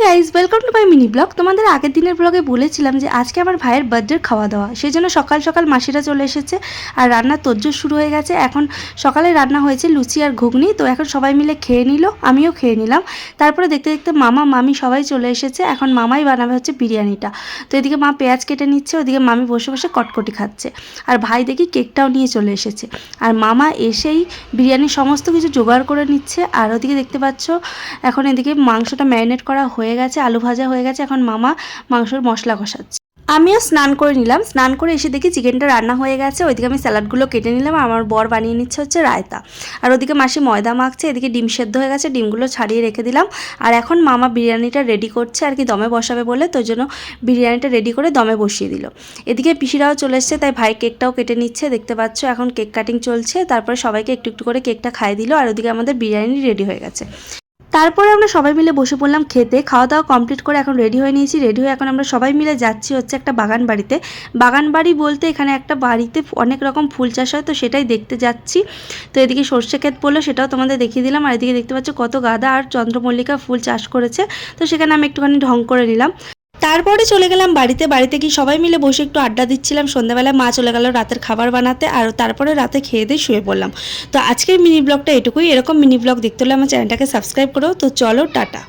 Guys, welcome to my mini blog. তোমাদের আগের দিনের ব্লগে বলেছিলাম যে আজকে আমার ভাইয়ের বার্থডের খাওয়া দাওয়া, সেই জন্য সকাল সকাল মাসিরা চলে এসেছে আর রান্নার তোড়জোড় শুরু হয়ে গেছে। এখন সকালে রান্না হয়েছে লুচি আর ঘুগনি, তো এখন সবাই মিলে খেয়ে নিল, আমিও খেয়ে নিলাম। তারপরে দেখতে দেখতে মামা মামি সবাই চলে এসেছে। এখন মামাই বানাবে হচ্ছে বিরিয়ানিটা। তো এদিকে মা পেঁয়াজ কেটে নিচ্ছে, ওদিকে মামি বসে বসে কটকটি খাচ্ছে, আর ভাই দেখি কেকটাও নিয়ে চলে এসেছে। আর মামা এসেই বিরিয়ানির সমস্ত কিছু জোগাড় করে নিচ্ছে। আর ওদিকে দেখতে পাচ্ছ এখন এদিকে মাংসটা ম্যারিনেট করা হয়ে গেছে, আলু ভাজা হয়ে গেছে, এখন মামা মাংসর মশলা কষাচ্ছে। আমিও স্নান করে নিলাম, স্নান করে এসে দেখি চিকেনটা রান্না হয়ে গেছে। ওইদিকে আমি স্যালাডগুলো কেটে নিলাম, আমার বর বানিয়ে নিচ্ছে হচ্ছে রায়তা। আর ওদিকে মাসি ময়দা মাখছে, এদিকে ডিম সেদ্ধ হয়ে গেছে, ডিমগুলো ছাড়িয়ে রেখে দিলাম। আর এখন মামা বিরিয়ানিটা রেডি করছে আর কি, দমে বসাবে বলে, তো জন্য বিরিয়ানিটা রেডি করে দমে বসিয়ে দিল। এদিকে পিসিরাও চলে এসছে, তাই ভাই কেকটাও কেটে নিচ্ছে, দেখতে পাচ্ছ এখন কেক কাটিং চলছে। তারপরে সবাইকে একটু একটু করে কেকটা খাইয়ে দিল। আর ওদিকে আমাদের বিরিয়ানি রেডি হয়ে গেছে। তারপরে আমরা সবাই মিলে বসে পড়লাম খেতে। খাওয়া দাওয়া কমপ্লিট করে এখন রেডি হয়ে নিয়েছি। রেডি হয়ে এখন আমরা সবাই মিলে যাচ্ছি হচ্ছে একটা বাগান বাড়িতে। বাগান বাড়ি বলতে এখানে একটা বাড়িতে অনেক রকম ফুল চাষ হয়, তো সেটাই দেখতে যাচ্ছি। তো এদিকে সর্ষে ক্ষেত পড়লো, সেটাও তোমাদের দেখিয়ে দিলাম। আর এদিকে দেখতে পাচ্ছ কত গাঁদা আর চন্দ্রমল্লিকা ফুল চাষ করেছে, তো সেখানে আমি একটুখানি ঢং করে নিলাম। তারপরে চলে গেলাম বাড়িতে গিয়ে সবাই মিলে বসে একটু আড্ডা দিচ্ছিলাম। সন্ধ্যাবেলা মা চলে গেল রাতের খাবার বানাতে, আর তারপরে রাতে খেয়ে দিয়ে শুয়ে পড়লাম। তো আজকের মিনি ব্লগটা এটুকুই। এরকম মিনি ব্লগ দেখতে হলে আমার চ্যানেলটাকে সাবস্ক্রাইব করো। তো চলো, টাটা।